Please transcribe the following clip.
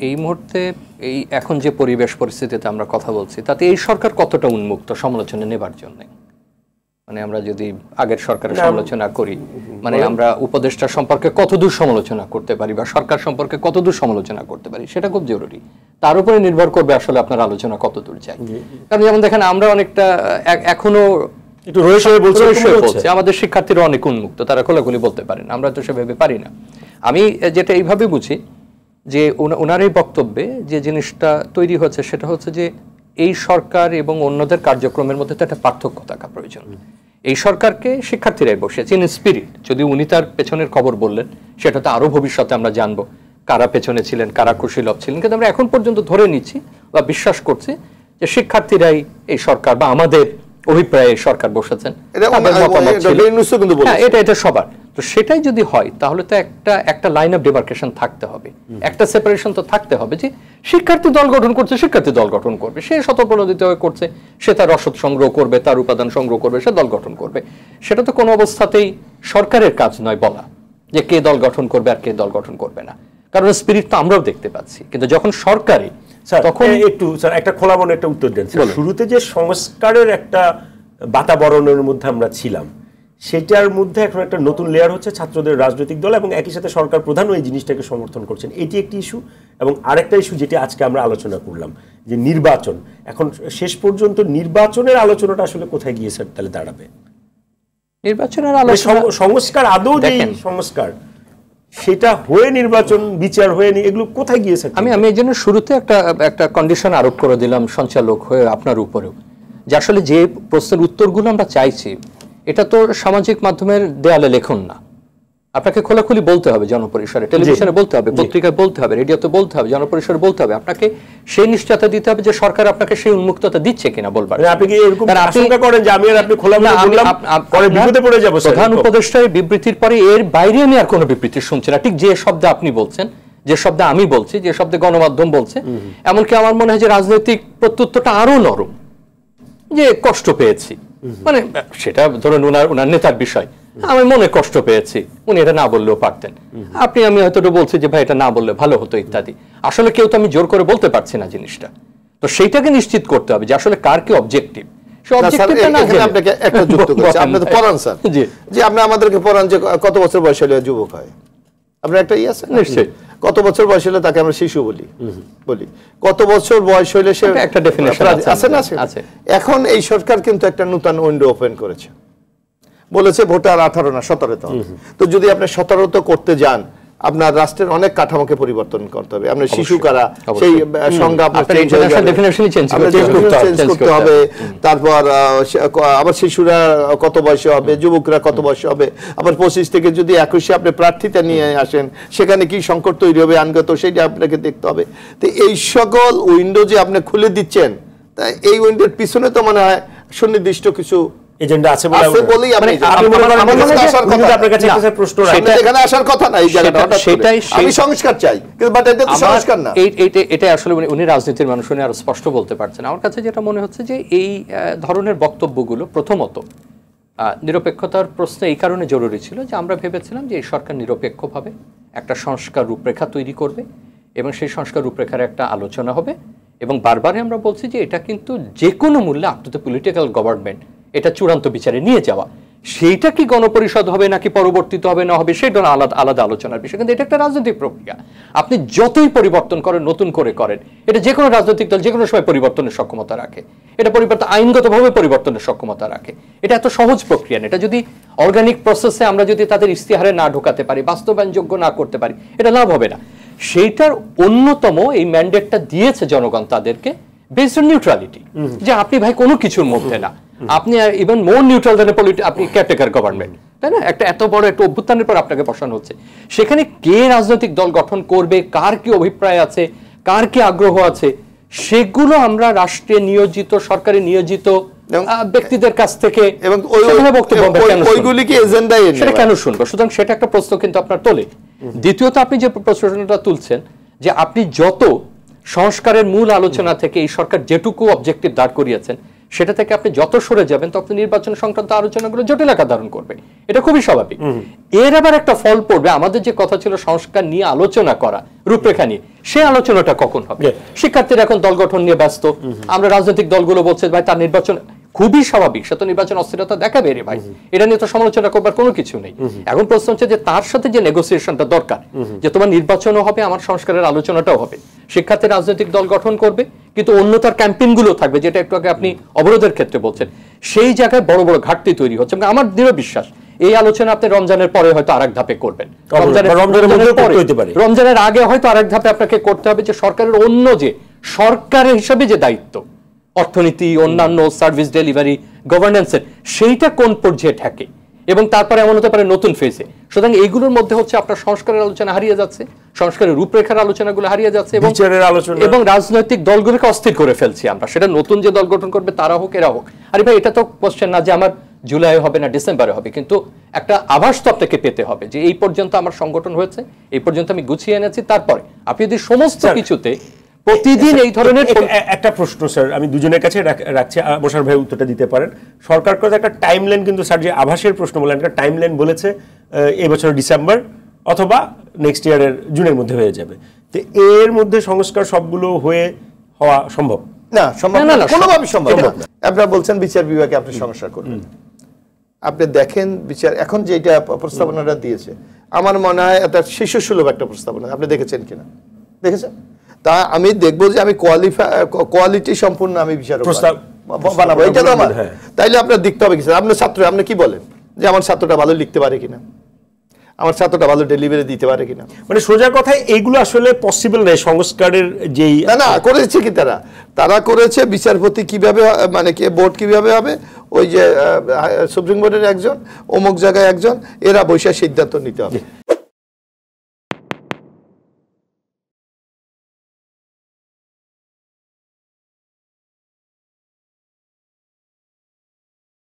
এই মুহূর্তে এই এখন যে পরিবেশ পরিস্থিতিতে আমরা কথা বলছি তাতে এই সরকার কতটা উন্মুক্ত সমালোচনা নেবার জন্য? মানে আমরা যদি আগের সরকারের সমালোচনা করি, মানে আমরা উপদেষ্টা সম্পর্কে কতদূর সমালোচনা করতে পারি বা সরকার সম্পর্কে কতদূর সমালোচনা করতে পারি সেটা খুব জরুরি। তার উপরে নির্ভর করবে আসলে আপনার আলোচনা কতদূর যায়। কারণ যেমন দেখেন আমরা অনেকটা এখনো একটু রয়েছে বলছে, আমাদের শিক্ষার্থীরা অনেক উন্মুক্ত, তারা খোলাখুলি বলতে পারেন, আমরা তো সেভাবে পারি না। আমি যেটা এইভাবে বুঝি যে ওনার এই বক্তব্যে যে জিনিসটা তৈরি হচ্ছে সেটা হচ্ছে যে এই সরকার এবং অন্যদের কার্যক্রমের মধ্যে তো একটা পার্থক্য থাকা প্রয়োজন। এই সরকারকে শিক্ষার্থীরাই বসেছে ইন স্পিরিট। যদি উনি তার পেছনের খবর বললেন সেটা তো আরো ভবিষ্যতে আমরা জানবো কারা পেছনে ছিলেন, কারা কুশীলভ ছিলেন, কিন্তু আমরা এখন পর্যন্ত ধরে নিচ্ছি বা বিশ্বাস করছি যে শিক্ষার্থীরাই এই সরকার বা আমাদের অভিপ্রায়ে সরকার বসেছেন। এটা সবার। তো সেটাই যদি হয় তাহলে তো একটা লাইন অফ ডিমার্কেশন থাকতে হবে, একটা সেপারেশন তো থাকতে হবে যে শিক্ষার্থী দল গঠন করছে, শিক্ষার্থী দল গঠন করবে, সে স্বতঃপ্রণোদিত হয়ে করছে, সে তার রসদ সংগ্রহ করবে, তার উপাদান সংগ্রহ করবে, সে দল গঠন করবে। সেটা তো কোনো অবস্থাতেই সরকারের কাজ নয় বলা যে কে দল গঠন করবে আর কে দল গঠন করবে না, কারণ স্পিরিট তো আমরাও দেখতে পাচ্ছি। কিন্তু যখন সরকারি তখন একটু স্যার একটা খোলা মনে একটা উত্তর দেন। শুরুতে যে সংস্কারের একটা বাতাবরণের মধ্যে আমরা ছিলাম সেটার মধ্যে এখন একটা নতুন লেয়ার হচ্ছে ছাত্রদের রাজনৈতিক দল এবং একই সাথে সরকার প্রধানও এই জিনিসটাকে সমর্থন করছেন, এটি একটি ইস্যু। এবং আরেকটা ইস্যু যেটি আজকে আমরা আলোচনা করলাম যে নির্বাচন, এখন শেষ পর্যন্ত নির্বাচনের আলোচনাটা আসলে কোথায় গিয়ে স্যার তাহলে দাঁড়াবে? নির্বাচনের আলোচনা সংস্কার আদৌ যে সংস্কার সেটা হয়ে নির্বাচন বিচার হয়ে এগুলো কোথায় গিয়েছে? আমি এই জন্য শুরুতে একটা কন্ডিশন আরোপ করে দিলাম সঞ্চালক হয়ে আপনার উপরেও, যে আসলে যে প্রশ্নের উত্তরগুলো আমরা চাইছি এটা তো সামাজিক মাধ্যমের দেয়ালে লেখন না, আপনাকে খোলাখুলি বলতে হবে জনপরিসরে, টেলিভিশনে বলতে হবে, পত্রিকায় বলতে হবে, রেডিওতে বলতে হবে, জনপরিসরে বলতে হবে। আপনাকে সেই নিশ্চয়তা দিতে হবে যে সরকার আপনাকে সেই উন্মুক্ততা দিচ্ছে কিনা বলবার। আপনি কি এরকম আশঙ্কা করেন যে আমি আর আপনি খোলাখুলি বললাম পরে বিপদে পড়ে যাব? প্রধান উপদেষ্টার বিবৃতির পরে এর বাইরে আমি আর কোনো বিবৃতি শুনছি না। ঠিক যে শব্দে আপনি বলছেন, যে শব্দে আমি বলছি, যে শব্দে গণমাধ্যম বলছে, এমনকি আমার মনে হয় যে রাজনৈতিক প্রত্যুত্তরটা আরো নরম, যে কষ্ট পেয়েছি, মানে সেটা ধরুন ওনার নেতার বিষয়, আমি মনে কষ্ট পেয়েছি, উনি এটা না বললেও পারতেন, আমি হয়তো বলছি যে ভাই এটা না বললে ভালো হতো ইত্যাদি। আসলে কেউ তো আমি জোর করে বলতে পারছি না জিনিসটা, তো সেইটাকে নিশ্চিত করতে হবে যে আসলে কার কি অবজেক্টিভ। আমাদেরকে পড়ান যে কত বছর বয়স হলে যুবক হয়, আপনার একটা ইয়ে আছে নিশ্চয়ই, কত বছর বয়স হলে তাকে আমরা শিশু বলি, কত বছর বয়স হলে সে একটা ডেফিনিশন আছে না আছে। এখন এই সরকার কিন্তু একটা নতুন উইন্ডো ওপেন করেছে, বলেছে ভোটার 18 না 17 তো। তো যদি আপনি 17 তো করতে যান, আপনার রাষ্ট্রের অনেক কাঠামোকে পরিবর্তন করতে হবে। আপনার শিশু কারা সেই সংজ্ঞা চেঞ্জ করতে হবে, তারপর আবার শিশুরা কত বয়সে হবে, যুবকরা কত বয়সে হবে, আবার 25 থেকে যদি 21 আপনি প্রার্থীতা নিয়ে আসেন সেখানে কি সংকট তৈরি হবে আইনগত, সেইটা আপনাকে দেখতে হবে। তো এই সকল উইন্ডো যে আপনি খুলে দিচ্ছেন, তাই এই উইন্ডোর পিছনে তো মনে হয় সুনির্দিষ্ট কিছু এজেন্ডা আছে বলেই আপনি এখানে আসার কথা না। এই জায়গাটা আমি সংস্কার চাই, কিন্তু বাট এটা তো সংস্কার না। এটা আসলে উনি রাজনীতির মানুষ, উনি আরো স্পষ্ট বলতে পারছেন। আমার কাছে যেটা মনে হচ্ছে যে এই ধরনের বক্তব্যগুলো প্রথমত নিরপেক্ষতার প্রশ্ন এই কারণে জরুরি ছিল যে আমরা ভেবেছিলাম যে এই সরকার নিরপেক্ষভাবে একটা সংস্কার রূপরেখা তৈরি করবে এবং সেই সংস্কার রূপরেখার একটা আলোচনা হবে। এবং বারবারই আমরা বলছি যে এটা কিন্তু যে কোনো মূল্যে up to the political government এটা চূড়ান্ত বিচারে নিয়ে যাওয়া, সেইটা কি গণপরিষদ হবে নাকি পরবর্তীতে হবে না হবে সেটা আলাদা আলোচনার বিষয়, কিন্তু এটা একটা রাজনৈতিক প্রক্রিয়া। আপনি যতই পরিবর্তন করেন, নতুন করে করেন, এটা যে কোনো রাজনৈতিক দল যে কোনো সময় পরিবর্তনের সক্ষমতা রাখে, এটা আইনগতভাবে পরিবর্তনের সক্ষমতা রাখে। এটা এত সহজ প্রক্রিয়া না। এটা যদি অর্গানিক প্রসেসে আমরা যদি তাদের ইস্তিহারে না ঢোকাতে পারি, বাস্তবায়নযোগ্য না করতে পারি, এটা লাভ হবে না। সেইটার অন্যতম এই ম্যান্ডেটটা দিয়েছে জনগণ তাদেরকে বেসড অন নিউট্রালিটি, যে আপনি ভাই কোনো কিছুর মধ্যে না, আপনি ইভেন মোর নিউট্রাল দেন আপনি কেয়ারটেকার গভর্নমেন্ট, তাই না? এত বড় একটা অভ্যুত্থানের পর আপনাকে বসানো হচ্ছে, সেখানে কে রাজনৈতিক দল গঠন করবে, কার কি অভিপ্রায় আছে, কার কি আগ্রহ আছে, সেগুলো আমরা রাষ্ট্রে নিয়োজিত, সরকারে নিয়োজিত ব্যক্তিদের কাছ থেকে এবং সেটা কেন শুনবো? সুতরাং সেটা একটা প্রশ্ন কিন্তু আপনার তোলে। দ্বিতীয়ত আপনি যে প্রশ্নটা তুলছেন যে আপনি যত সংস্কারের মূল আলোচনা থেকে এই সরকার যেটুকু অবজেক্টিভ দাঁড় করিয়েছেন সেটা থেকে আপনি যত সরে যাবেন তত নির্বাচন সংক্রান্ত আলোচনাগুলো জটিল আকার ধারণ করবে, এটা খুবই স্বাভাবিক। এর আবার একটা ফল পড়বে, আমাদের যে কথা ছিল সংস্কার নিয়ে আলোচনা করা, রূপরেখা নিয়ে, সেই আলোচনাটা কখন হবে? শিক্ষার্থীরা এখন দল গঠন নিয়ে ব্যস্ত, আমরা রাজনৈতিক দলগুলো বলছে ভাই তার নির্বাচন, খুবই স্বাভাবিক, সে তো নির্বাচন অস্থিরতা দেখাবে রে ভাই, এটা নিয়ে তো সমালোচনা করবার কোনো কিছু নেই। এখন প্রশ্ন হচ্ছে যে তার সাথে যে নেগোসিয়েশনটা দরকার, যে তোমার নির্বাচনও হবে, আমার সংস্কারের আলোচনাটাও হবে, শিক্ষার্থী রাজনৈতিক দল গঠন করবে, কিন্তু অন্য তার ক্যাম্পেইনগুলো থাকবে, যেটা একটু আগে আপনি অবরোধের ক্ষেত্রে বলছেন, সেই জায়গায় বড় বড় ঘাটতি তৈরি হচ্ছে। আমার দৃঢ় বিশ্বাস এই আলোচনা আপনি রমজানের পরে হয়তো আরেক ধাপে করবেন, রমজানের আগে হয়তো আরেক ধাপে আপনাকে করতে হবে, যে সরকারের অন্য যে সরকারের হিসাবে যে দায়িত্ব, অর্থনীতি, অন্যান্য সার্ভিস ডেলিভারি, গভর্নেন্সের, সেইটা কোন পর্যায়ে থাকে, এবং তারপরে এমন হতে পারে নতুন ফেজে। সুতরাং এইগুলোর মধ্যে হচ্ছে আপনার সংস্কারের আলোচনা হারিয়ে যাচ্ছে, সংস্কারের রূপরেখার আলোচনাগুলো হারিয়ে যাচ্ছে, এবং রাজনৈতিক দলগুলোকে অস্থির করে ফেলছি আমরা, সেটা নতুন যে দল গঠন করবে তারা হোক এরা হোক। আরে ভাই, এটা তো কোশ্চেন না যে আমার জুলাই হবে না ডিসেম্বরে হবে, কিন্তু একটা আভাস তো আপনাকে পেতে হবে যে এই পর্যন্ত আমার সংগঠন হয়েছে, এই পর্যন্ত আমি গুছিয়ে এনেছি। তারপরে আপনি যদি সমস্ত কিছুতে প্রতিদিন এই ধরনের একটা প্রশ্ন স্যার আমি দুজনের কাছে রাখছি, মোশাররফ ভাই উত্তরটা দিতে পারেন। সরকার কথা একটা টাইমলাইন, কিন্তু স্যার যে আভাসের প্রশ্ন বলেন, একটা টাইমলাইন বলেছে এই বছরের ডিসেম্বর অথবা নেক্সট ইয়ারের জুনের মধ্যে হয়ে যাবে। তো এর মধ্যে সংস্কার সবগুলো হওয়া সম্ভব না? সম্ভব না, কোনোভাবেই সম্ভব না। আপনারা বলছেন বিচার বিভাগে আপনি সংস্কার করবেন, আপনি দেখেন বিচার এখন যে এটা প্রস্তাবনাটা দিয়েছে, আমার মনে হয় একটা শিশু সুলভ একটা প্রস্তাবনা। আপনি দেখেছেন কিনা? দেখেছেন? তা আমি দেখবো যে আমি কোয়ালিটি সম্পূর্ণ আমি বিচারক বানাবো, এটা তো আমার। তাইলে আপনার দেখতে হবে কি স্যার, আপনার ছাত্র, আপনি কি বলেন যে আমার ছাত্রটা ভালো লিখতে পারে কিনা, আমার ছাত্রটা ভালো ডেলিভারি দিতে পারে কিনা? মানে সোজা কথায় এইগুলো আসলে পসিবল নয় সংস্কারের যেই না করেছে কি তারা করেছে বিচারপতি কিভাবে, মানে কে বোর্ড কিভাবে হবে, ওই যে সুপ্রিম কোর্টের একজন, অমুক জায়গায় একজন, এরা বৈশাখ সিদ্ধান্ত নিতে হবে।